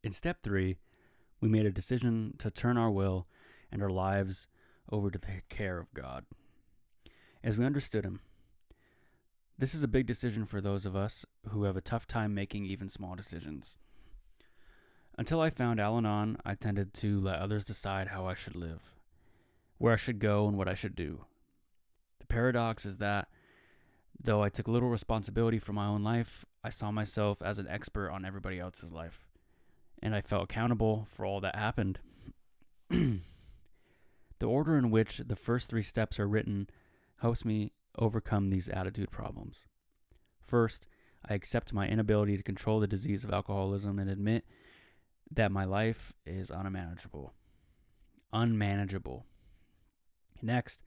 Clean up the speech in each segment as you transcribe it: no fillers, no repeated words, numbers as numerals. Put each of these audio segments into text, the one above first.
In step 3, we made a decision to turn our will and our lives over to the care of God. As we understood Him, this is a big decision for those of us who have a tough time making even small decisions. Until I found Al-Anon, I tended to let others decide how I should live, where I should go, and what I should do. The paradox is that, though I took little responsibility for my own life, I saw myself as an expert on everybody else's life, and I felt accountable for all that happened. The order in which the first 3 steps are written helps me overcome these attitude problems. First, I accept my inability to control the disease of alcoholism and admit that my life is unmanageable. Next,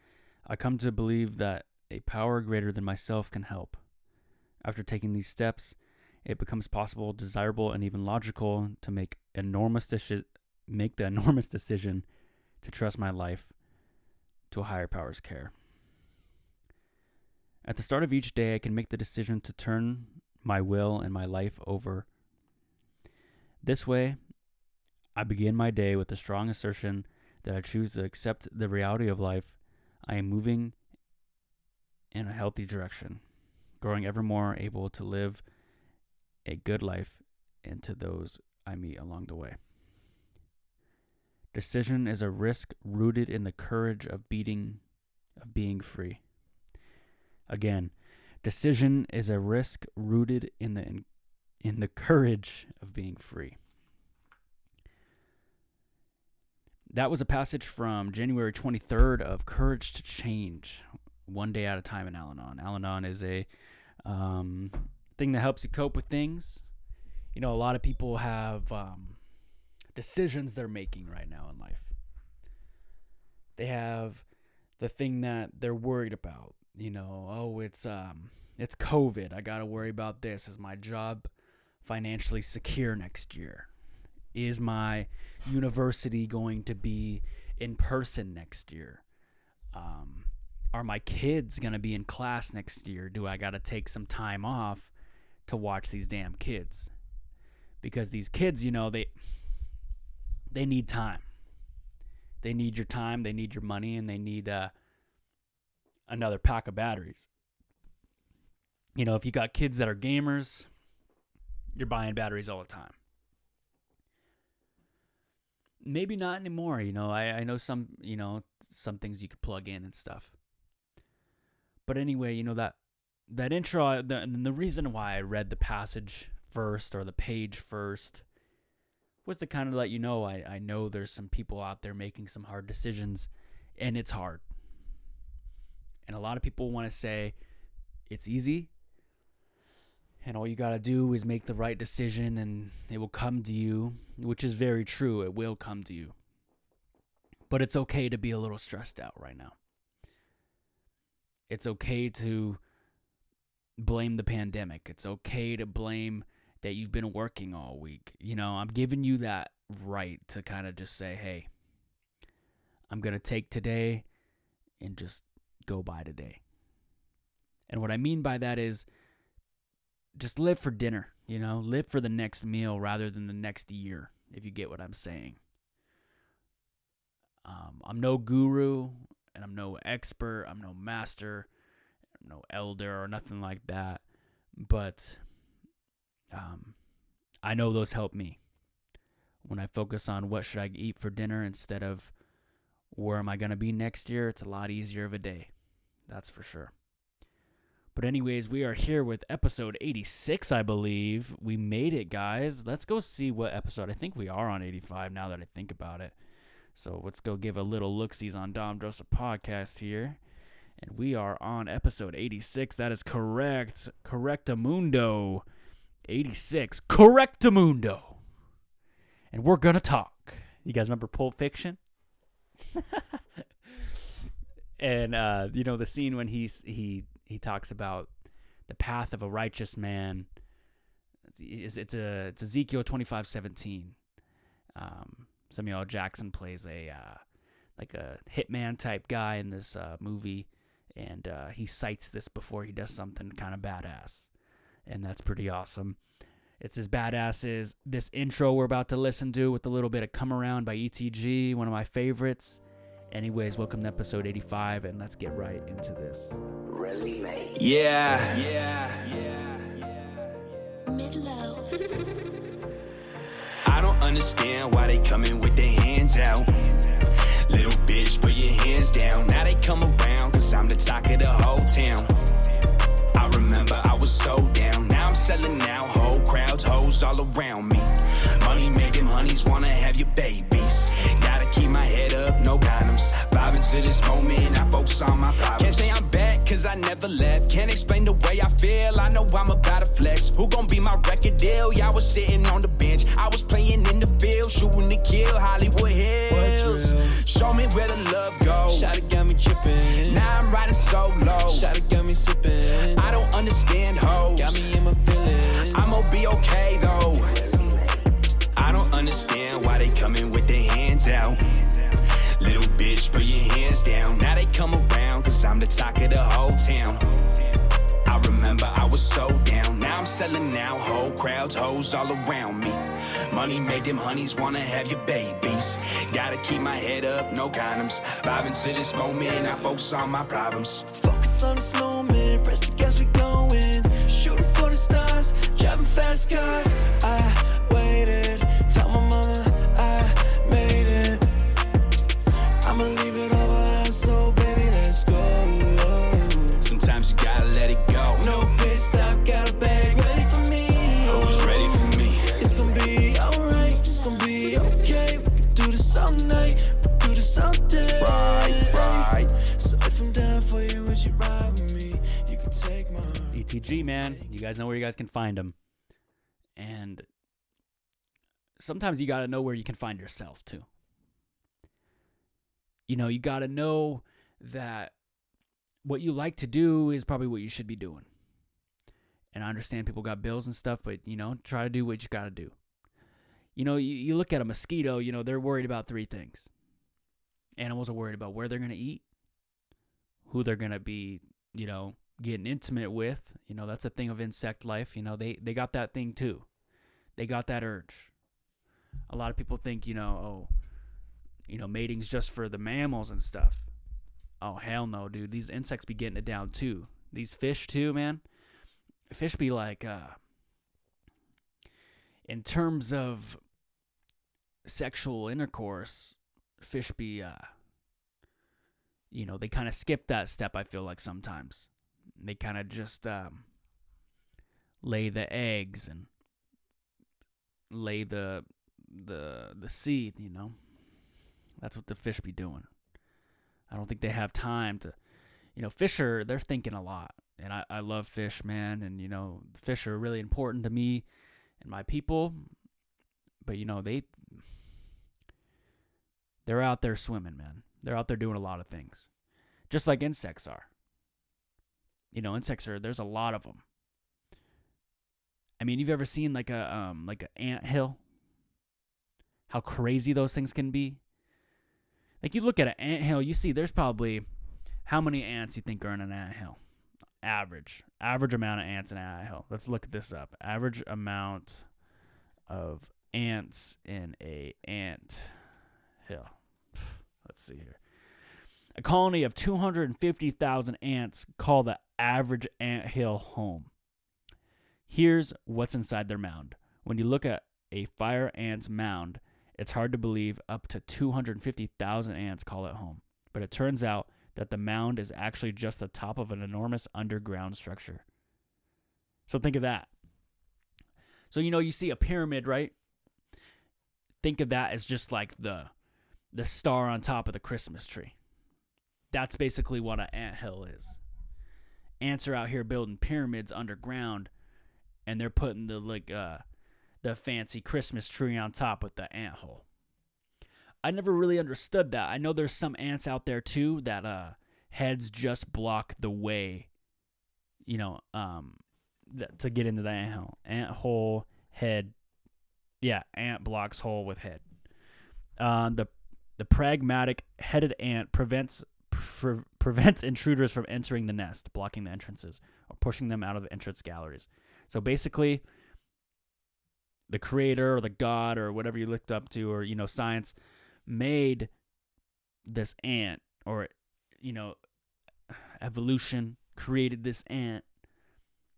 I come to believe that a power greater than myself can help. After taking these steps, it becomes possible, desirable, and even logical to make the enormous decision to trust my life to a higher power's care. At the start of each day, I can make the decision to turn my will and my life over. This way, I begin my day with the strong assertion that I choose to accept the reality of life. I am moving in a healthy direction, growing ever more able to live a good life into those I meet along the way. Decision is a risk rooted in the courage of being free. Again, decision is a risk rooted in the courage of being free. That was a passage from January 23rd of Courage to Change, One Day at a Time in Al-Anon. Al-Anon is a thing that helps you cope with things. You know, a lot of people have decisions they're making right now in life. They have the thing that they're worried about. You know, it's COVID. I got to worry about this. Is my job financially secure next year? Is my university going to be in person next year? Are my kids going to be in class next year? Do I got to take some time off to watch these damn kids? Because these kids, you know, they need time. They need your time, they need your money, and they need another pack of batteries. You know, if you got kids that are gamers, you're buying batteries all the time. Maybe not anymore, you know. I know some things you could plug in and stuff. But anyway, you know, that intro, the reason why I read the passage first or the page first was to kind of let you know I know there's some people out there making some hard decisions, and it's hard. And a lot of people want to say it's easy, and all you got to do is make the right decision and it will come to you, which is very true. It will come to you. But it's okay to be a little stressed out right now. It's okay to blame the pandemic. It's okay to blame that you've been working all week. You know, I'm giving you that right to kind of just say, hey, I'm going to take today and just go by today. And what I mean by that is just live for dinner, you know, live for the next meal rather than the next year, if you get what I'm saying. I'm no guru, and I'm no expert, I'm no master, I'm no elder or nothing like that, but I know those help me. When I focus on what should I eat for dinner instead of where am I going to be next year, it's a lot easier of a day. That's for sure. But anyways, we are here with episode 86, I believe. We made it, guys. Let's go see what episode. I think we are on 85 now that I think about it. So let's go give a little look-sees on Dom Joseph Podcast here. And we are on episode 86. That is correct. Correctamundo. 86. Correctamundo. And we're going to talk. You guys remember Pulp Fiction? And, you know, the scene when he talks about the path of a righteous man. It's Ezekiel 25:17. Samuel L. Jackson plays a hitman type guy in this movie, and he cites this before he does something kind of badass, and that's pretty awesome. It's as badass as this intro we're about to listen to with a little bit of Come Around by ETG, one of my favorites. Anyways, welcome to episode 85, and let's get right into this. Really made. Yeah. Mid-low. I don't understand why they coming with their hands out. Little bitch, put your hands down. Now they come around, cause I'm the talk of the whole town. I remember I was so down. Now I'm selling out, whole crowds, hoes all around me. Money make them honeys wanna have your babies. Gotta keep my head up, no condoms. Vibing to this moment, I focus on my problems. Can't say I'm back, cause I never left. Can't explain the way I feel, I know I'm about to flex. Who gon' be my record deal? Y'all was sitting on the bench. I was playing in the field, shooting to kill, Hollywood Hills. Show me where the love goes. Shawty got me trippin'. Now I'm riding solo. Shawty got me sippin'. I don't understand hoes. Got me in my feelings. I'ma be okay though. I don't understand why they coming with their hands out. Little bitch, put your hands down. Now they come around, cause I'm the talk of the whole town. I remember I was so down. Now I'm selling out, whole crowds, hoes all around me. Money make them honeys wanna have your babies. Gotta keep my head up, no condoms. Vibing to this moment, I focus on my problems. Focus on this moment, press the gas, we going. Shooting for the stars, driving fast cars. I waited, tell my mama I made it. I'ma leave it all behind, so baby, let's go. Sometimes you gotta let it go. No pit stop, got a bag ready for me. Who's ready for me? It's gonna be alright, it's gonna be okay. We can do this all night, we can do this all day. Right. So if I'm down for you, would you ride with me? You can take my heart. ETG, man. You guys know where you guys can find them. And sometimes you got to know where you can find yourself, too. You know, you got to know that what you like to do is probably what you should be doing. And I understand people got bills and stuff, but, you know, try to do what you got to do. You know, you look at a mosquito, you know, they're worried about three things. Animals are worried about where they're going to eat, who they're going to be, you know, getting intimate with. You know, that's a thing of insect life. You know, they got that thing too. They got that urge. A lot of people think, you know, mating's just for the mammals and stuff. Oh, hell no, dude. These insects be getting it down too. These fish too, man. Fish be like, in terms of sexual intercourse, fish be, you know, they kind of skip that step, I feel like sometimes. They kind of just lay the eggs and lay the seed, you know. That's what the fish be doing. I don't think they have time to, you know, they're thinking a lot. And I love fish, man. And, you know, fish are really important to me and my people. But, you know, they're out there swimming, man. They're out there doing a lot of things. Just like insects are. You know, there's a lot of them. I mean, you've ever seen like an anthill? How crazy those things can be? Like, you look at an anthill, you see there's probably, how many ants you think are in an anthill? Average amount of ants in an anthill. Let's look this up. Average amount of ants in a anthill. Let's see here. A colony of 250,000 ants call the average anthill home. Here's what's inside their mound. When you look at a fire ant's mound, it's hard to believe up to 250,000 ants call it home. But it turns out that the mound is actually just the top of an enormous underground structure. So think of that. So, you know, you see a pyramid, right? Think of that as just like the star on top of the Christmas tree. That's basically what an anthill is. Ants are out here building pyramids underground, and they're putting the fancy Christmas tree on top with the ant hole. I never really understood that. I know there's some ants out there too that heads just block the way, you know, to get into the ant hole. Ant hole, head. Yeah, ant blocks hole with head. The pragmatic headed ant prevents intruders from entering the nest, blocking the entrances, or pushing them out of the entrance galleries. So basically, the creator or the god or whatever you looked up to, or, science made this ant, or, evolution created this ant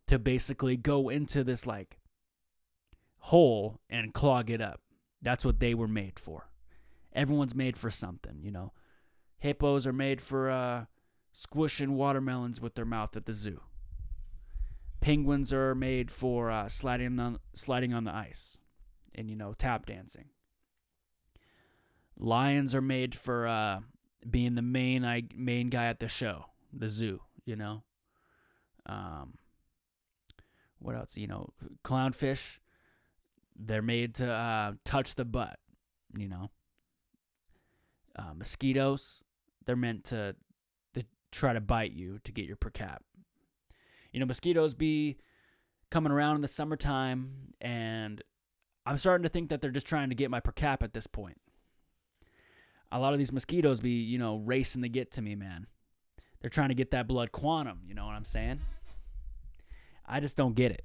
to basically go into this like hole and clog it up. That's what they were made for. Everyone's made for something, Hippos are made for squishing watermelons with their mouth at the zoo. Penguins are made for sliding on the ice and, tap dancing. Lions are made for being the main guy at the show, the zoo, What else? Clownfish, they're made to touch the butt, Mosquitoes, they're meant to try to bite you to get your per cap. Mosquitoes be coming around in the summertime, and I'm starting to think that they're just trying to get my per cap at this point. A lot of these mosquitoes be, racing to get to me, man. They're trying to get that blood quantum, you know what I'm saying? I just don't get it.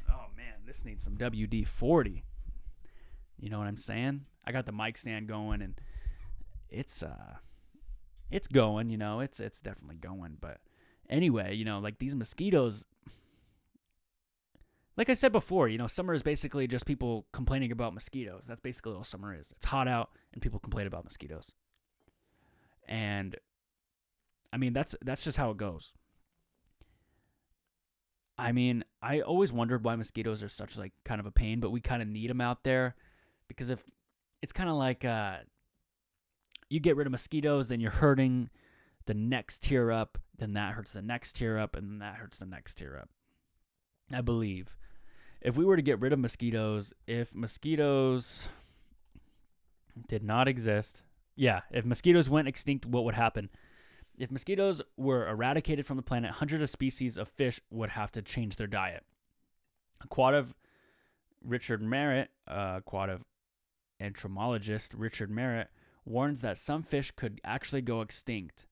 Oh, man, this needs some WD-40. You know what I'm saying? I got the mic stand going, and it's going, it's definitely going, but anyway, like these mosquitoes, like I said before, summer is basically just people complaining about mosquitoes. That's basically all summer is. It's hot out and people complain about mosquitoes. And I mean, that's just how it goes. I mean, I always wondered why mosquitoes are such like kind of a pain, but we kind of need them out there, because if it's kind of like you get rid of mosquitoes, then you're hurting the next tier up, then that hurts the next tier up, and then that hurts the next tier up. I believe if we were to get rid of mosquitoes, if mosquitoes did not exist, if mosquitoes went extinct, what would happen? If mosquitoes were eradicated from the planet, hundreds of species of fish would have to change their diet. A quad of entomologist Richard Merritt warns that some fish could actually go extinct.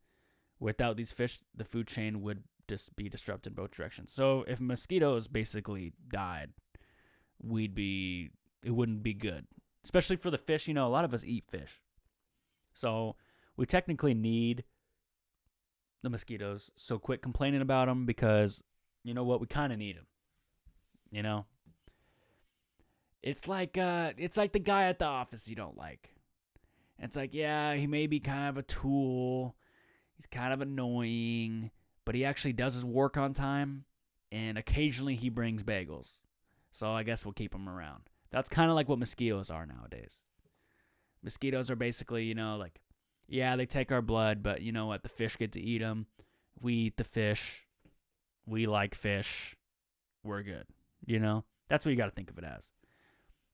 Without these fish, the food chain would just be disrupted in both directions. So if mosquitoes basically died, it wouldn't be good. Especially for the fish, a lot of us eat fish. So we technically need the mosquitoes. So quit complaining about them, because you know what? We kind of need them. It's like the guy at the office you don't like. It's like, yeah, he may be kind of a tool. He's kind of annoying, but he actually does his work on time, and occasionally he brings bagels. So I guess we'll keep him around. That's kind of like what mosquitoes are nowadays. Mosquitoes are basically, they take our blood, but you know what? The fish get to eat them. We eat the fish. We like fish. We're good. That's what you got to think of it as.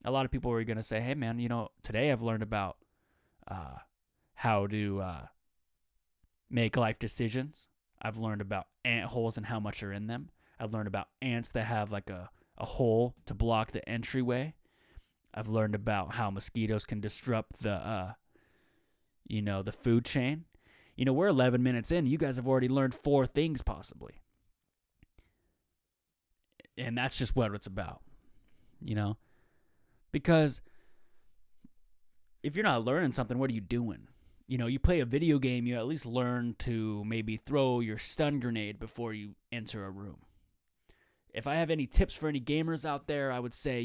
A lot of people are going to say, hey, man, today I've learned about how to make life decisions. I've learned about ant holes and how much are in them. I've learned about ants that have like a hole to block the entryway. I've learned about how mosquitoes can disrupt the food chain. We're 11 minutes in. You guys have already learned 4 things possibly. And that's just what it's about, Because if you're not learning something, what are you doing? You play a video game, you at least learn to maybe throw your stun grenade before you enter a room. If I have any tips for any gamers out there, I would say,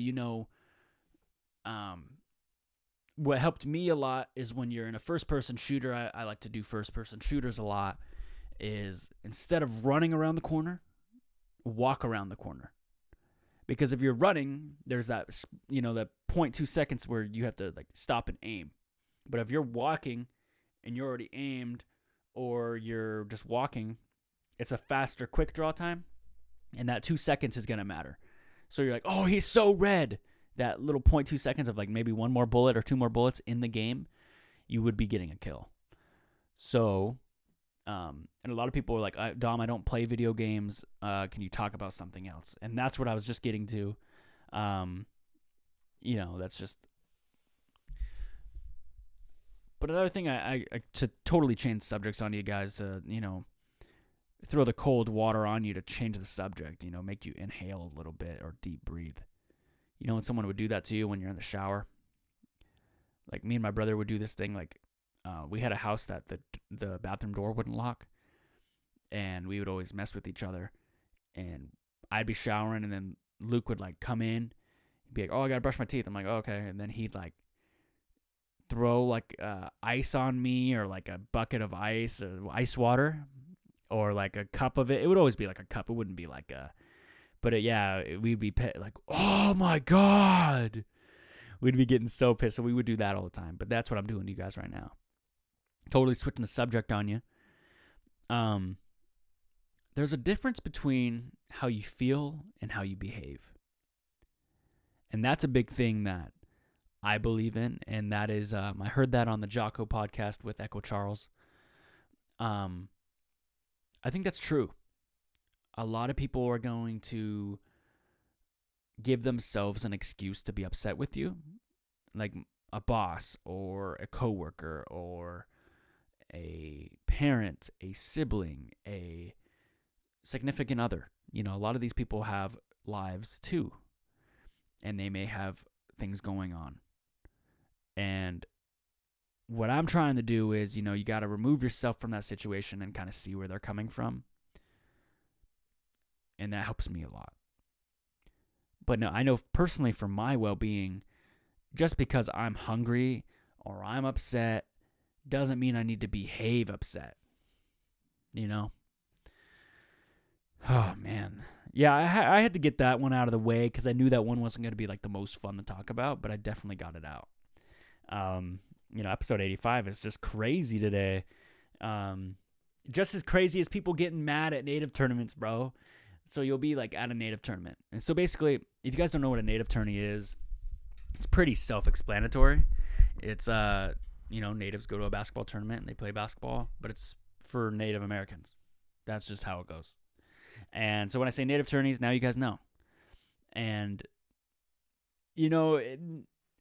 what helped me a lot is when you're in a first-person shooter, I like to do first-person shooters a lot, is instead of running around the corner, walk around the corner. Because if you're running, there's that, that 0.2 seconds where you have to stop and aim. But if you're walking and you're already aimed, or you're just walking, it's a faster quick draw time, and that 2 seconds is going to matter. So you're like, oh, he's so red. That little 0.2 seconds of maybe 1 more bullet or 2 more bullets in the game, you would be getting a kill. So, and a lot of people are like, Dom, I don't play video games. Can you talk about something else? And that's what I was just getting to. That's just. But another thing, I to totally change subjects on you guys, throw the cold water on you to change the subject, make you inhale a little bit or deep breathe. You know when someone would do that to you when you're in the shower? Like me and my brother would do this thing. Like we had a house that the bathroom door wouldn't lock, and we would always mess with each other. And I'd be showering, and then Luke would like come in, be like, "Oh, I gotta brush my teeth." I'm like, "Oh, okay," and then he'd like throw like ice on me, or like a bucket of ice or ice water, or like a cup of it. It would always be like a cup. It wouldn't be like a, but we'd be like, "Oh my God." We'd be getting so pissed. So we would do that all the time. But that's what I'm doing to you guys right now. Totally switching the subject on you. There's a difference between how you feel and how you behave. And that's a big thing that I believe in. And that is, I heard that on the Jocko podcast with Echo Charles. I think that's true. A lot of people are going to give themselves an excuse to be upset with you, like a boss or a coworker or a parent, a sibling, a significant other. You know, a lot of these people have lives too, and they may have things going on. And what I'm trying to do is, you know, you got to remove yourself from that situation and kind of see where they're coming from. And that helps me a lot. But no, I know personally for my well-being, just because I'm hungry or I'm upset doesn't mean I need to behave upset. You know? Oh, man. Yeah, I had to get that one out of the way because I knew that one wasn't going to be like the most fun to talk about, but I definitely got it out. You know, episode 85 is just crazy today. Just as crazy as people getting mad at native tournaments, bro. So you'll be like at a native tournament. And so basically, if you guys don't know what a native tourney is, it's pretty self-explanatory. It's, you know, natives go to a basketball tournament and they play basketball, but it's for Native Americans. That's just how it goes. And so when I say native tourneys, now you guys know. And, you know,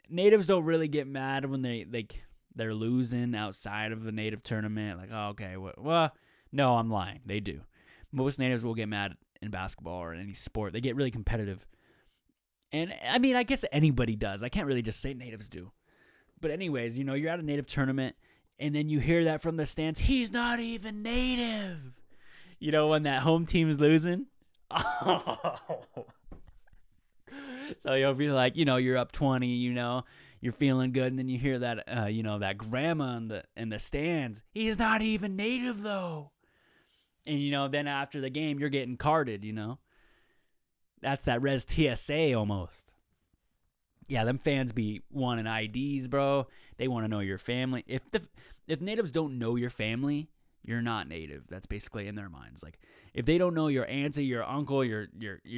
natives don't really get mad when they're losing outside of the native tournament. Like, oh, okay, well, no, I'm lying. They do. Most natives will get mad in basketball or in any sport. They get really competitive. And, I mean, I guess anybody does. I can't really just say natives do. But anyways, you know, you're at a native tournament, and then you hear that from the stands, he's not even native. You know, when that home team is losing. Oh. So you'll be like, you know, you're up 20, you know, you're feeling good, and then you hear that, you know, that grandma in the stands, he's not even native, though. And, you know, then after the game, you're getting carded, you know. That's that Res TSA almost. Yeah, them fans be wanting IDs, bro. They want to know your family. If natives don't know your family, you're not native. That's basically in their minds. Like, if they don't know your auntie, your uncle, your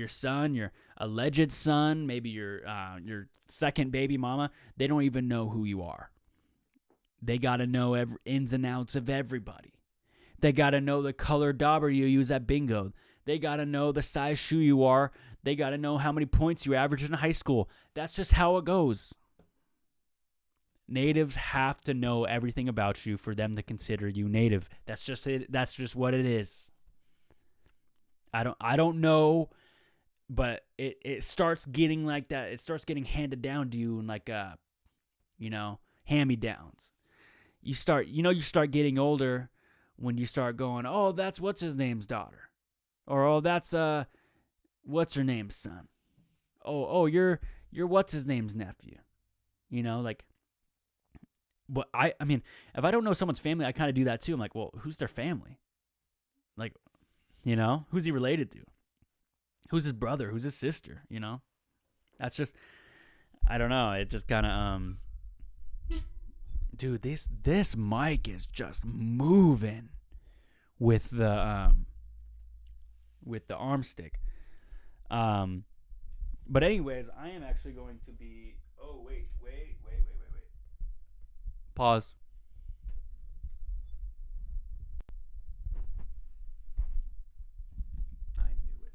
son, your alleged son, maybe your second baby mama, they don't even know who you are. They got to know ins and outs of everybody. They got to know the color dauber you use at bingo. They got to know the size shoe you are. They got to know how many points you average in high school. That's just how it goes. Natives have to know everything about you for them to consider you native. That's just it. That's just what it is. I don't know, but it starts getting like that. It starts getting handed down to you in like you know, hand-me-downs. You start getting older when you start going, oh, that's what's his name's daughter, or oh, that's what's her name's son. Oh, you're what's his name's nephew. You know, like. But I mean, if I don't know someone's family, I kind of do that too. I'm like, well, who's their family? Like, you know, who's he related to? Who's his brother? Who's his sister? You know, that's just, I don't know. It just kind of, dude, this mic is just moving with the arm stick. But anyways, I am actually going to be. Oh wait. Pause. I knew it.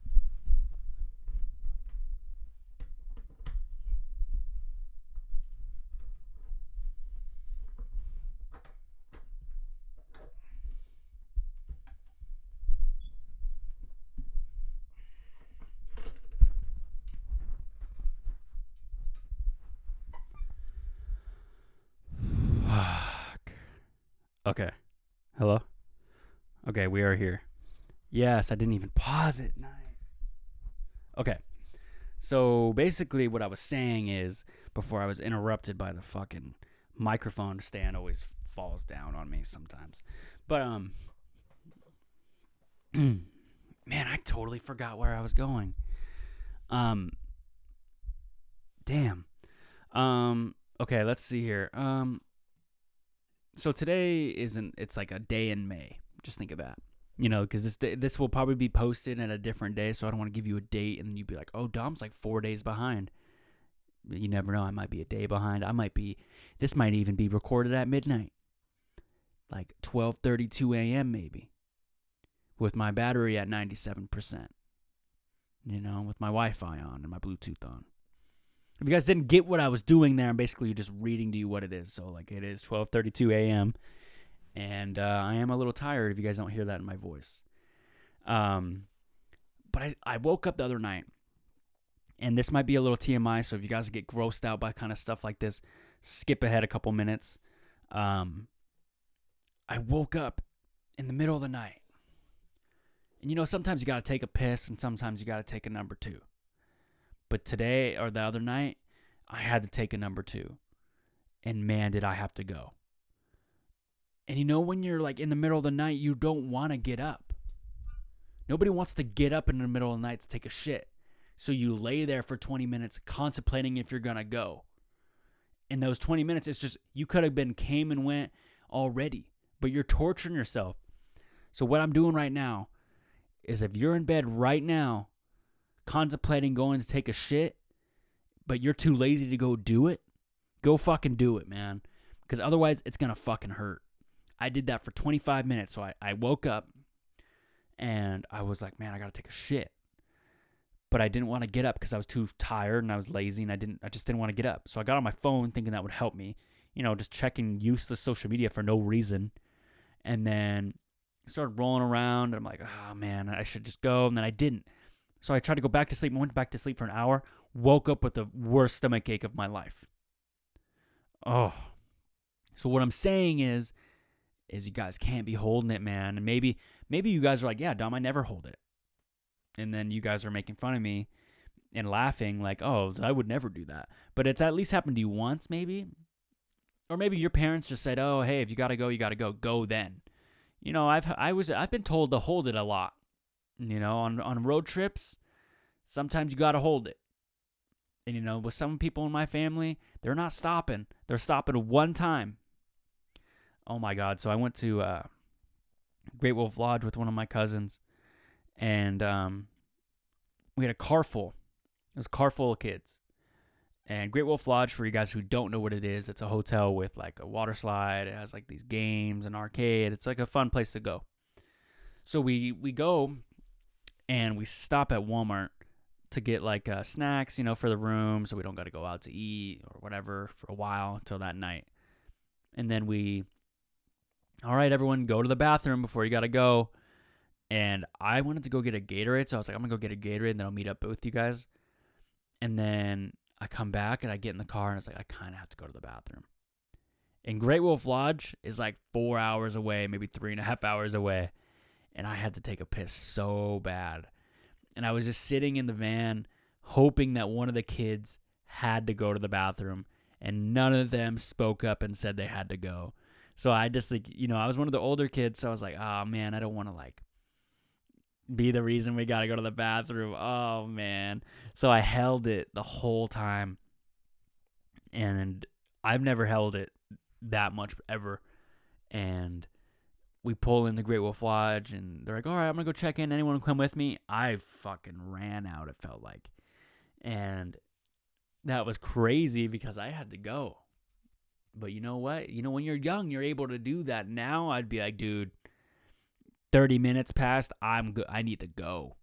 Okay. Hello? Okay, we are here. Yes, I didn't even pause it. Nice. Okay. So basically what I was saying is, before I was interrupted by the fucking microphone stand always falls down on me sometimes. But man, I totally forgot where I was going. Damn. Okay, let's see here. So today it's like a day in May. Just think of that. You know, because this will probably be posted at a different day, so I don't want to give you a date and you'd be like, oh, Dom's like 4 days behind. You never know. I might be a day behind. This might even be recorded at midnight. Like 12:32 a.m. maybe. With my battery at 97%. You know, with my Wi-Fi on and my Bluetooth on. If you guys didn't get what I was doing there, I'm basically just reading to you what it is. So, like, it is 12:32 a.m., and I am a little tired if you guys don't hear that in my voice. But I woke up the other night, and this might be a little TMI, so if you guys get grossed out by kind of stuff like this, skip ahead a couple minutes. I woke up in the middle of the night. And, you know, sometimes you got to take a piss, and sometimes you got to take a number 2. But today, or the other night, I had to take a number 2. And man, did I have to go. And you know, when you're like in the middle of the night, you don't want to get up. Nobody wants to get up in the middle of the night to take a shit. So you lay there for 20 minutes contemplating if you're going to go. In those 20 minutes, it's just, you could have been came and went already. But you're torturing yourself. So what I'm doing right now is, if you're in bed right now, contemplating going to take a shit, but you're too lazy to go do it, go fucking do it, man. Because otherwise, it's going to fucking hurt. I did that for 25 minutes. So I woke up and I was like, man, I got to take a shit. But I didn't want to get up because I was too tired and I was lazy and I just didn't want to get up. So I got on my phone thinking that would help me, you know, just checking useless social media for no reason. And then I started rolling around and I'm like, oh man, I should just go. And then I didn't. So I tried to go back to sleep. I went back to sleep for an hour, woke up with the worst stomach ache of my life. Oh. So what I'm saying is you guys can't be holding it, man. And maybe you guys are like, yeah, Dom, I never hold it. And then you guys are making fun of me and laughing like, oh, I would never do that. But it's at least happened to you once, maybe. Or maybe your parents just said, oh, hey, if you got to go, you got to go. Go then. You know, I've been told to hold it a lot. You know, on road trips, sometimes you got to hold it. And, you know, with some people in my family, they're not stopping. They're stopping one time. Oh, my God. So I went to Great Wolf Lodge with one of my cousins. And we had a car full. It was a car full of kids. And Great Wolf Lodge, for you guys who don't know what it is, it's a hotel with like a water slide. It has like these games, an arcade. It's like a fun place to go. So we go and we stop at Walmart to get like snacks, you know, for the room, so we don't got to go out to eat or whatever for a while until that night. And then all right, everyone, go to the bathroom before you got to go. And I wanted to go get a Gatorade, so I was like, I'm going to go get a Gatorade, and then I'll meet up with you guys. And then I come back, and I get in the car, and it's like, I kind of have to go to the bathroom. And Great Wolf Lodge is like 4 hours away, maybe 3.5 hours away. And I had to take a piss so bad. And I was just sitting in the van, hoping that one of the kids had to go to the bathroom, and none of them spoke up and said they had to go. So I just, like, you know, I was one of the older kids, so I was like, oh, man, I don't want to, like, be the reason we got to go to the bathroom. Oh, man. So I held it the whole time. And I've never held it that much ever. And we pull in the Great Wolf Lodge, and they're like, all right, I'm going to go check in. Anyone come with me? I fucking ran out, it felt like. And that was crazy because I had to go. But you know what? You know, when you're young, you're able to do that. Now I'd be like, dude, 30 minutes passed, I'm good. I need to go.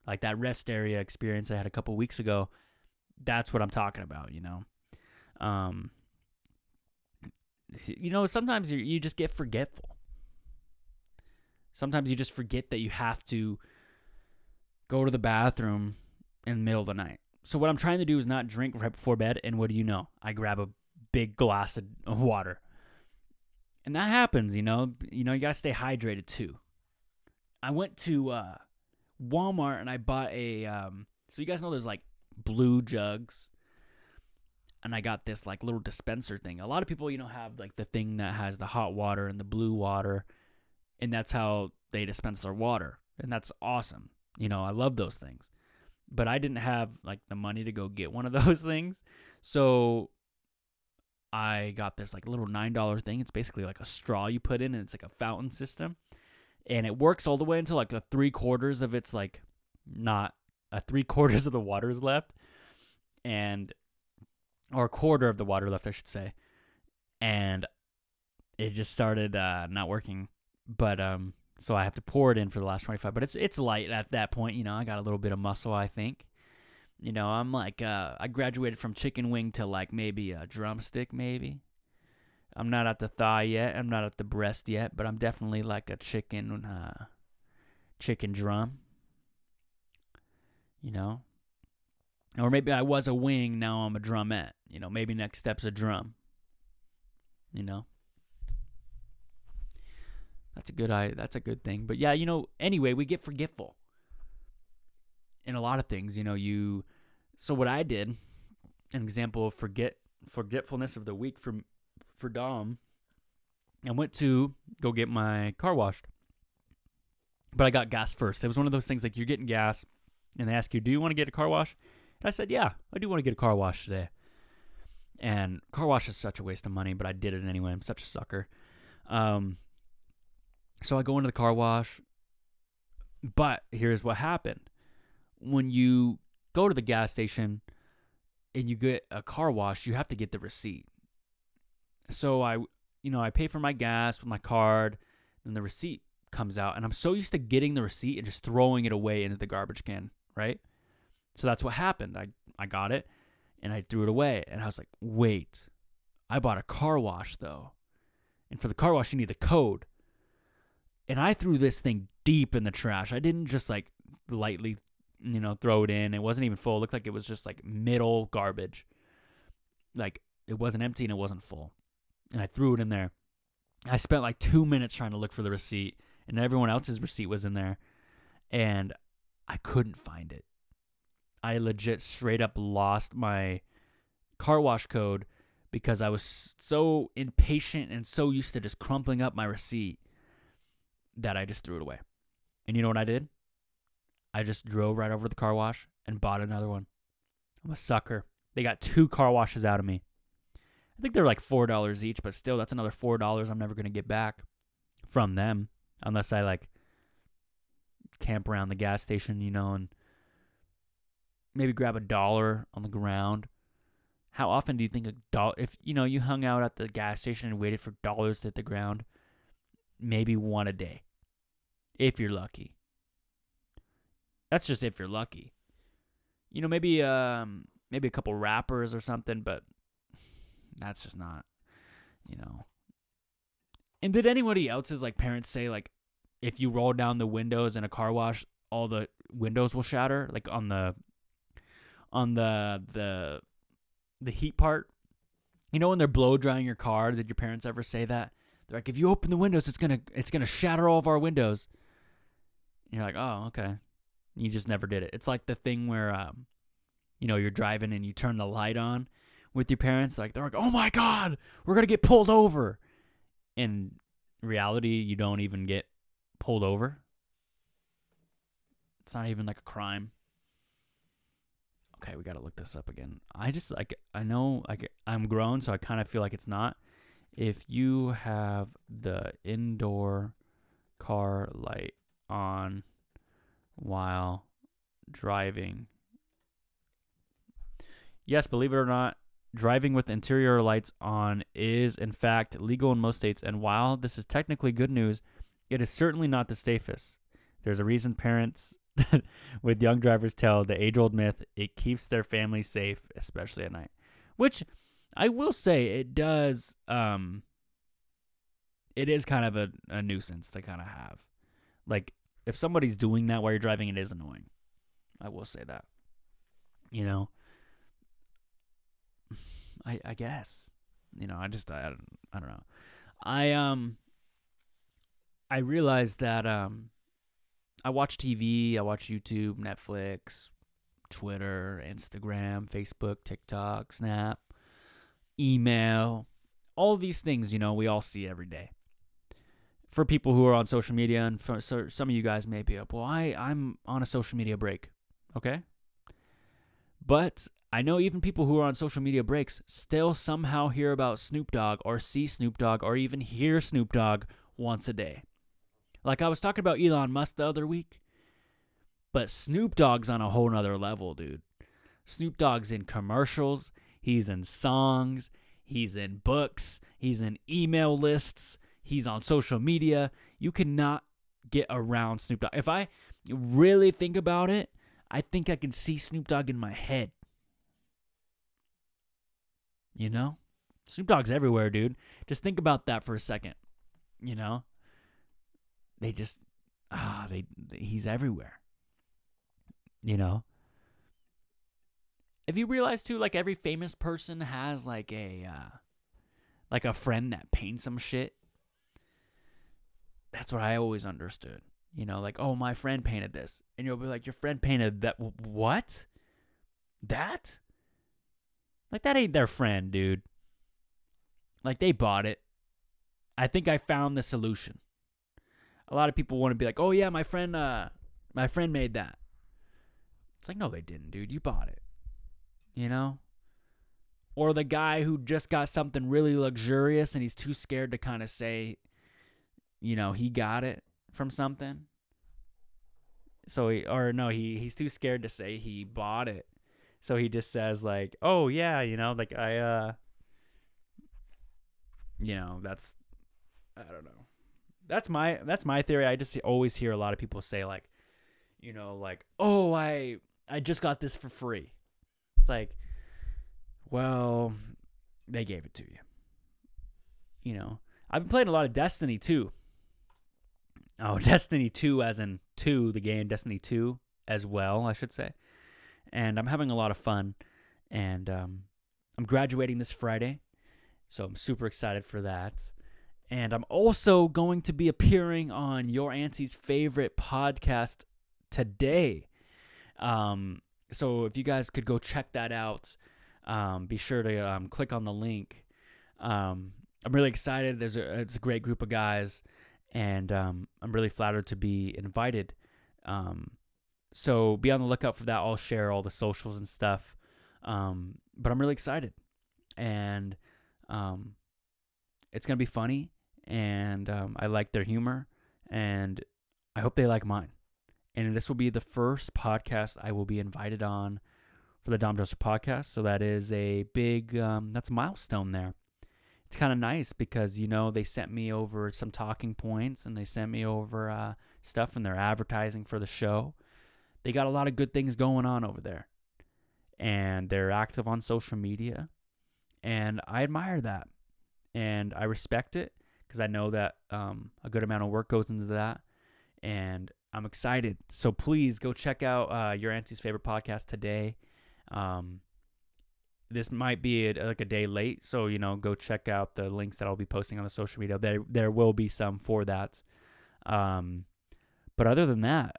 Like that rest area experience I had a couple weeks ago, that's what I'm talking about, you know? You know, sometimes you just get forgetful. Sometimes you just forget that you have to go to the bathroom in the middle of the night. So what I'm trying to do is not drink right before bed, and what do you know? I grab a big glass of water. And that happens, you got to stay hydrated too. I went to Walmart and I bought a, so you guys know there's like blue jugs. And I got this like little dispenser thing. A lot of people, have like the thing that has the hot water and the blue water. And that's how they dispense their water. And that's awesome. I love those things. But I didn't have like the money to go get one of those things. So I got this like little $9 thing. It's basically like a straw you put in, and it's like a fountain system. And it works all the way until like the 3/4 of it's like not a 3/4 of the water is left. Or a quarter of the water left, I should say. And it just started not working. But so I have to pour it in for the last 25. But it's light at that point. I got a little bit of muscle, I think. I'm like, I graduated from chicken wing to like maybe a drumstick, maybe. I'm not at the thigh yet. I'm not at the breast yet. But I'm definitely like a chicken drum. Or maybe I was a wing, now I'm a drumette. Maybe next step's a drum. That's a good thing. But yeah, anyway, we get forgetful in a lot of things. So what I did, an example of forgetfulness of the week for Dom, I went to go get my car washed. But I got gas first. It was one of those things like you're getting gas and they ask you, do you want to get a car wash? And I said, yeah, I do want to get a car wash today. And car wash is such a waste of money, but I did it anyway. I'm such a sucker. So I go into the car wash. But here's what happened. When you go to the gas station and you get a car wash, you have to get the receipt. So I pay for my gas with my card, and the receipt comes out. And I'm so used to getting the receipt and just throwing it away into the garbage can, right? So that's what happened. I got it, and I threw it away. And I was like, wait, I bought a car wash, though. And for the car wash, you need the code. And I threw this thing deep in the trash. I didn't just, like, lightly, throw it in. It wasn't even full. It looked like it was just, like, middle garbage. Like, it wasn't empty and it wasn't full. And I threw it in there. I spent, like, 2 minutes trying to look for the receipt. And everyone else's receipt was in there. And I couldn't find it. I legit straight up lost my car wash code because I was so impatient and so used to just crumpling up my receipt that I just threw it away. And you know what I did? I just drove right over to the car wash and bought another one. I'm a sucker. They got 2 car washes out of me. I think they're like $4 each, but still, that's another $4 I'm never going to get back from them unless I like camp around the gas station, and maybe grab $1 on the ground. How often do you think if you hung out at the gas station and waited for dollars to hit the ground? Maybe one a day, if you're lucky. That's just if you're lucky. Maybe a couple wrappers or something, but that's just not, And did anybody else's like parents say like if you roll down the windows in a car wash, all the windows will shatter, like on the heat part? When they're blow drying your car, did your parents ever say that? They're like, if you open the windows, it's gonna shatter all of our windows. And you're like, oh, okay. You just never did it. It's like the thing where you're driving and you turn the light on with your parents. Like they're like, oh my God, we're gonna get pulled over. In reality, you don't even get pulled over. It's not even like a crime. Okay, we got to look this up again. I know I'm grown, so I kind of feel like it's not. If you have the indoor car light on while driving. Yes, believe it or not, driving with interior lights on is, in fact, legal in most states. And while this is technically good news, it is certainly not the safest. There's a reason parents with young drivers tell the age-old myth, it keeps their family safe, especially at night. Which I will say it does, it is kind of a nuisance to kind of have. Like, if somebody's doing that while you're driving, it is annoying. I will say that. I guess. I don't know. I realized that I watch TV, I watch YouTube, Netflix, Twitter, Instagram, Facebook, TikTok, Snap, email, all these things, we all see every day. For people who are on social media, and for some of you guys may be up, well, I'm on a social media break, okay? But I know even people who are on social media breaks still somehow hear about Snoop Dogg or see Snoop Dogg or even hear Snoop Dogg once a day. Like I was talking about Elon Musk the other week, but Snoop Dogg's on a whole nother level, dude. Snoop Dogg's in commercials, he's in songs, he's in books, he's in email lists, he's on social media. You cannot get around Snoop Dogg. If I really think about it, I think I can see Snoop Dogg in my head. Snoop Dogg's everywhere, dude. Just think about that for a second. They just, he's everywhere. If you realize too, like every famous person has like a friend that paints some shit. That's what I always understood. Like, oh, my friend painted this. And you'll be like, your friend painted that? What? That? Like, that ain't their friend, dude. Like, they bought it. I think I found the solution. A lot of people want to be like, oh, yeah, my friend made that. It's like, no, they didn't, dude. You bought it. Or the guy who just got something really luxurious and he's too scared to kind of say, he got it from something. So he's too scared to say he bought it. So he just says like, oh yeah, like that's, I don't know. That's my theory. I just always hear a lot of people say like, like, oh, I just got this for free. It's like, well, they gave it to you. I've been playing a lot of Destiny too. Oh, Destiny 2 as in 2, the game, Destiny 2 as well, I should say. And I'm having a lot of fun. And I'm graduating this Friday, so I'm super excited for that. And I'm also going to be appearing on your auntie's favorite podcast today. So if you guys could go check that out, be sure to click on the link. I'm really excited. It's a great group of guys. And I'm really flattered to be invited. So be on the lookout for that. I'll share all the socials and stuff. But I'm really excited. And it's going to be funny. And I like their humor. And I hope they like mine. And this will be the first podcast I will be invited on for the Dom Joseph podcast. So that is a big, that's a milestone there. It's kind of nice because, they sent me over some talking points and they sent me over stuff and they're advertising for the show. They got a lot of good things going on over there. And they're active on social media. And I admire that. And I respect it because I know that a good amount of work goes into that. And I'm excited. So please go check out your auntie's favorite podcast today. This might be a day late, so go check out the links that I'll be posting on the social media. There will be some for that. But other than that,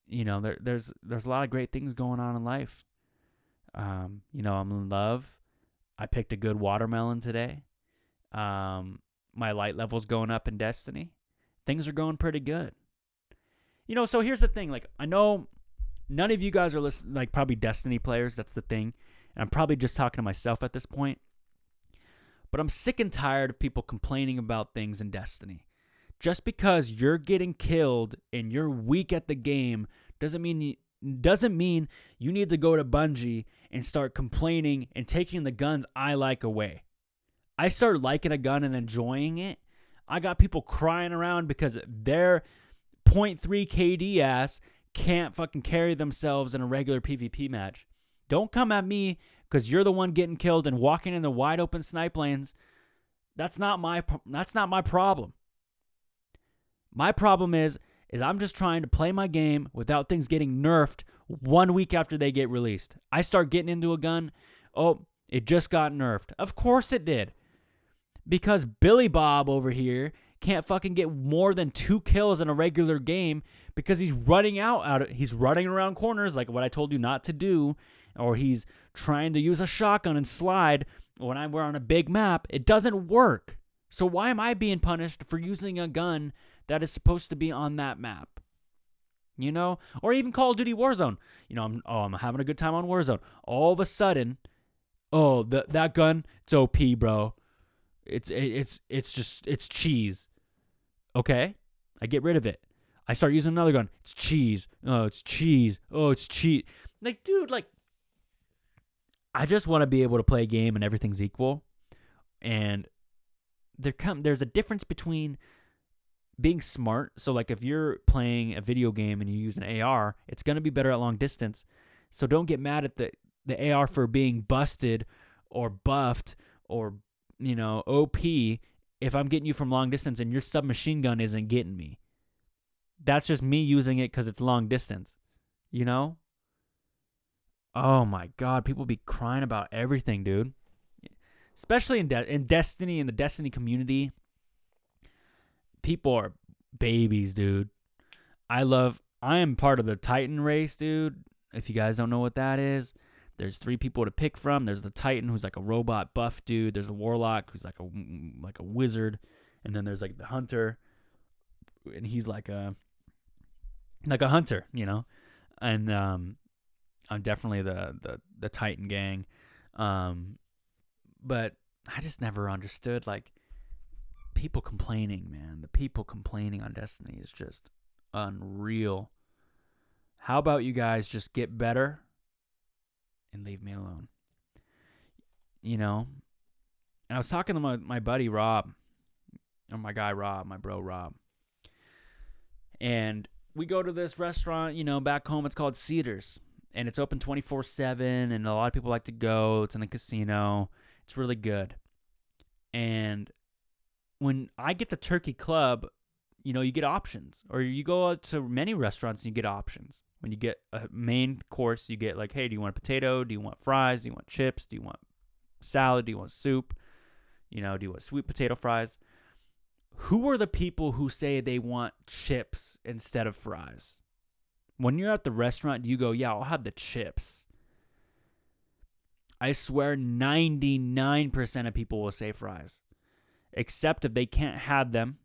there's a lot of great things going on in life. I'm in love. I picked a good watermelon today. My light level's going up in Destiny. Things are going pretty good. So here's the thing. Like, I know none of you guys are listening, like probably Destiny players. That's the thing. And I'm probably just talking to myself at this point. But I'm sick and tired of people complaining about things in Destiny. Just because you're getting killed and you're weak at the game doesn't mean you need to go to Bungie and start complaining and taking the guns I like away. I started liking a gun and enjoying it. I got people crying around because their 0.3 KD ass can't fucking carry themselves in a regular PvP match. Don't come at me because you're the one getting killed and walking in the wide open snipe lanes. That's not my problem. My problem is I'm just trying to play my game without things getting nerfed 1 week after they get released. I start getting into a gun. Oh, it just got nerfed. Of course it did. because Billy Bob over here can't fucking get more than 2 kills in a regular game because he's running he's running around corners like what I told you not to do, or he's trying to use a shotgun and slide when we're on a big map. It doesn't work. So why am I being punished for using a gun that is supposed to be on that map? You know? Or even Call of Duty Warzone. You know, I'm having a good time on Warzone. All of a sudden, that gun, it's OP, bro. It's cheese. Okay? I get rid of it. I start using another gun. It's cheese. Oh, it's cheese. Oh, it's cheese. Like, dude, like, I just want to be able to play a game and everything's equal. And there's a difference between being smart. So, like, if you're playing a video game and you use an AR, it's going to be better at long distance. So don't get mad at the AR for being busted or buffed or, you know, OP if I'm getting you from long distance and your submachine gun isn't getting me. That's just me using it because it's long distance, you know? Oh, my God. People be crying about everything, dude. Especially in Destiny, in the Destiny community. People are babies, dude. I am part of the Titan race, dude. If you guys don't know what that is, there's 3 people to pick from. There's the Titan, who's like a robot buff dude. There's a Warlock, who's like a wizard, and then there's like the Hunter, and he's like a hunter, you know. And I'm definitely the Titan gang, but I just never understood like people complaining, man. The people complaining on Destiny is just unreal. How about you guys just get better and leave me alone? You know? And I was talking to my buddy Rob, or my guy Rob, my bro Rob. And we go to this restaurant, you know, back home. It's called Cedars. And it's open 24/7, and a lot of people like to go. It's in the casino. It's really good. And when I get the turkey club, you know, you get options. Or you go out to many restaurants and you get options. When you get a main course, you get like, hey, do you want a potato? Do you want fries? Do you want chips? Do you want salad? Do you want soup? You know, do you want sweet potato fries? Who are the people who say they want chips instead of fries? When you're at the restaurant, you go, yeah, I'll have the chips. I swear 99% of people will say fries. Except if they can't have them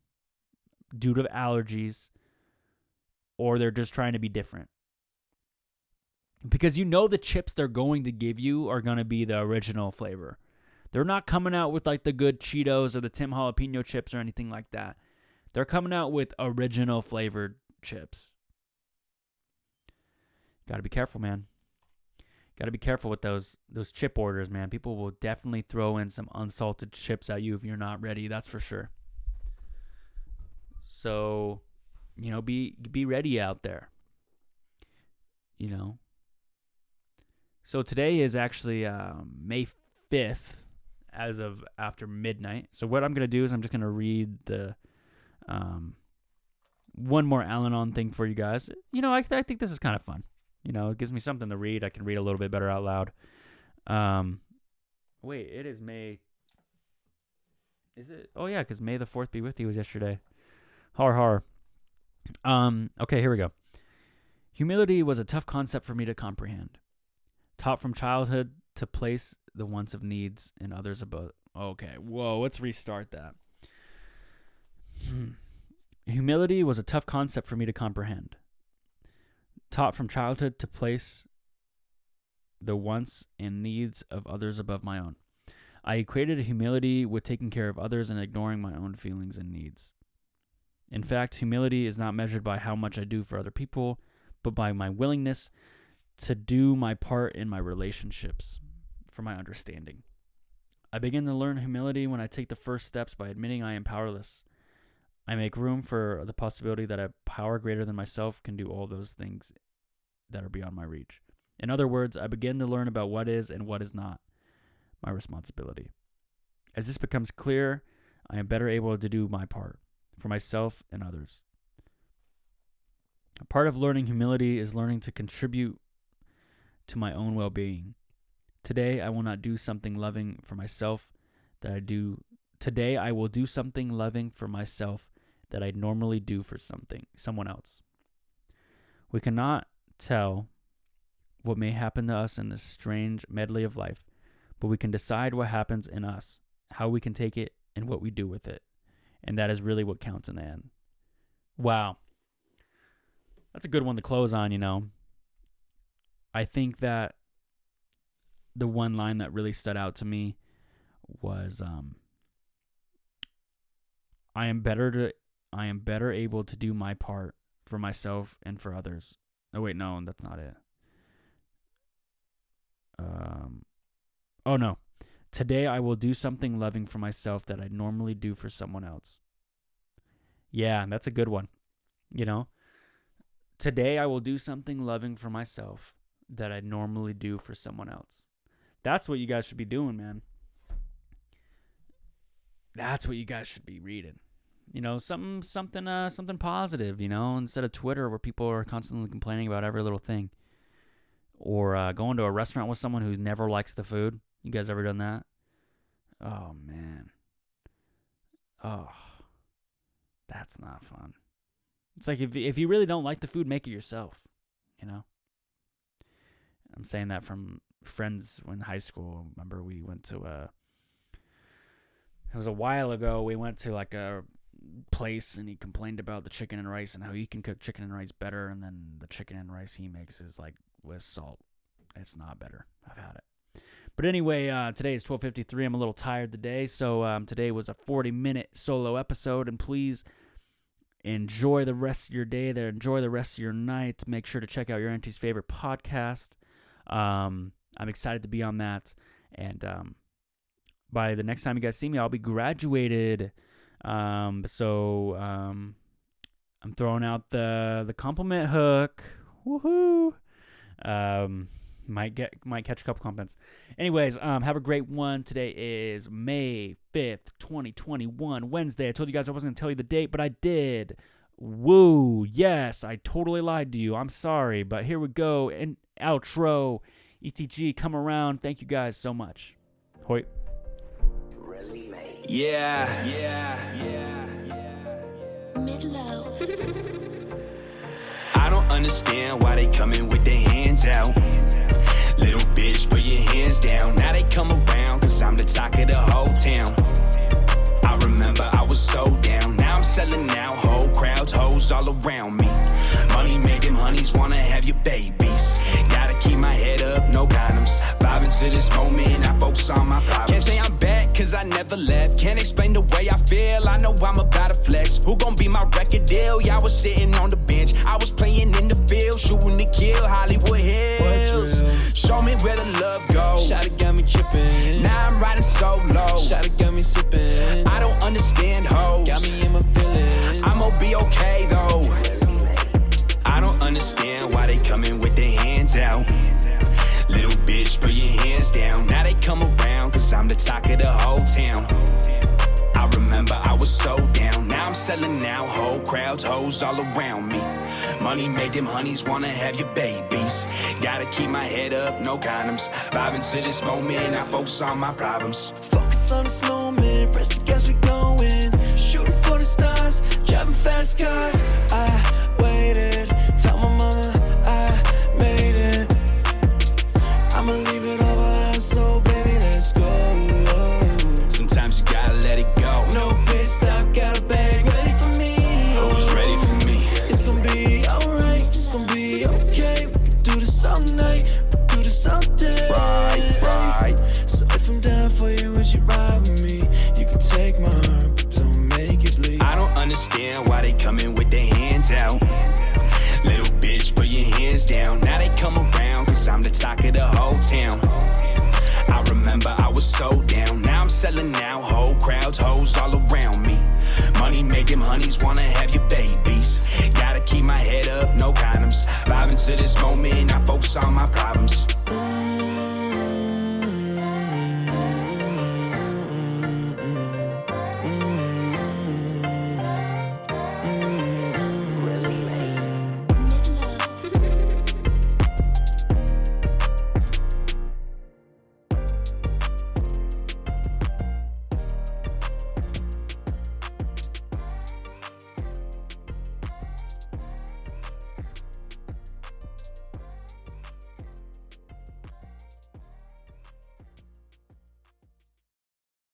due to allergies or they're just trying to be different. Because you know the chips they're going to give you are going to be the original flavor. They're not coming out with like the good Cheetos or the Tim Jalapeno chips or anything like that. They're coming out with original flavored chips. Got to be careful, man. Got to be careful with those chip orders, man. People will definitely throw in some unsalted chips at you if you're not ready. That's for sure. So, you know, be ready out there. You know. So today is actually May 5th as of after midnight. So what I'm going to do is I'm just going to read the one more Al-Anon thing for you guys. You know, I think this is kind of fun. You know, it gives me something to read. I can read a little bit better out loud. Wait, it is May. Is it? Oh, yeah, because May the 4th be with you was yesterday. Har har. Okay, here we go. Humility was a tough concept for me to comprehend. Taught from childhood to place the wants of needs in others above. Okay, whoa, let's restart that. Humility was a tough concept for me to comprehend. Taught from childhood to place the wants and needs of others above my own. I equated humility with taking care of others and ignoring my own feelings and needs. In fact, humility is not measured by how much I do for other people, but by my willingness to do my part in my relationships for my understanding. I begin to learn humility when I take the first steps by admitting I am powerless. I make room for the possibility that a power greater than myself can do all those things that are beyond my reach. In other words, I begin to learn about what is and what is not my responsibility. As this becomes clear, I am better able to do my part for myself and others. A part of learning humility is learning to contribute to my own well-being. Today, I will not do something loving for myself that I do Today I will do something loving for myself that I normally do for someone else. We cannot tell what may happen to us in this strange medley of life, but we can decide what happens in us, how we can take it, and what we do with it. And that is really what counts in the end. Wow. That's a good one to close on, you know. I think that the one line that really stood out to me was, I am better able to do my part for myself and for others. Oh wait, no, that's not it. Oh no. Today I will do something loving for myself that I normally do for someone else. Yeah, that's a good one. You know? Today I will do something loving for myself that I normally do for someone else. That's what you guys should be doing, man. That's what you guys should be reading. You know, something positive, you know, instead of Twitter where people are constantly complaining about every little thing. Or going to a restaurant with someone who never likes the food. You guys ever done that? Oh, man. Oh, that's not fun. It's like if you really don't like the food, make it yourself, you know? I'm saying that from friends in high school. Remember we went to it was a while ago, we went to like a place and he complained about the chicken and rice and how he can cook chicken and rice better, and then the chicken and rice he makes is like with salt. It's not better. I've had it. But anyway, today is 12:53. I'm a little tired today, so today was a 40-minute solo episode, and please enjoy the rest of your day there. Enjoy the rest of your night. Make sure to check out your auntie's favorite podcast. I'm excited to be on that, and by the next time you guys see me, I'll be graduated. So I'm throwing out the compliment hook. Woohoo! Might catch a couple compliments. Anyways, have a great one. Today is May 5th, 2021, Wednesday. I told you guys I wasn't going to tell you the date, but I did. Woo! Yes, I totally lied to you. I'm sorry, but here we go. And outro. ETG, come around. Thank you guys so much. Hoi. Yeah. Mid-low. I don't understand why they coming with their hands out. Little bitch, put your hands down. Now they come around, cause I'm the talk of the whole town. I remember I was so down. Now I'm selling out, whole crowds, hoes all around me. Money make them honeys wanna have your babies. Gotta keep my head up, no condoms. Vibing to this moment, I focus on my problems. Can't say I'm back, cause I never left. Can't explain the way I feel, I know I'm about to flex. Who gon' be my record deal? Y'all was sitting on the bench. I was playing in the field, shooting to kill, Hollywood Hills. Show me where the love goes. Shawty got me trippin'. Now I'm riding solo. Shawty got me sippin'. I don't understand hoes. Got me in my feelings. I'ma be okay though. I don't understand why they coming with their hands out. Little bitch, put your hands down. Now they come around, cause I'm the talk of the whole town. I remember I was so down. Now I'm selling out, whole crowds, hoes all around me. Money make them honeys wanna have your babies. Gotta keep my head up, no condoms. Vibing to this moment, I focus on my problems. Focus on this moment, press the gas, we going. Shooting for the stars, driving fast cars. I waited, tell my mama I made it. I'ma leave it all behind, so baby, let's go. Sometimes you gotta let it go. No pit stop, got a bag ready for me. Who's ready for me? It's gonna be alright, it's gonna be okay. We can do this all night, we can do this all day. Right. So if I'm down for you, would you ride with me? You can take my heart, but don't make it bleed. I don't understand why they coming with their hands out. Little bitch, put your hands down. Now they come around, cause I'm the talk of the whole town. I remember I was so down. Now I'm selling out, whole crowds, hoes all around me. Money make them honeys wanna have your babies. Gotta keep my head up, no condoms. Vibing to this moment, I focus on my problems.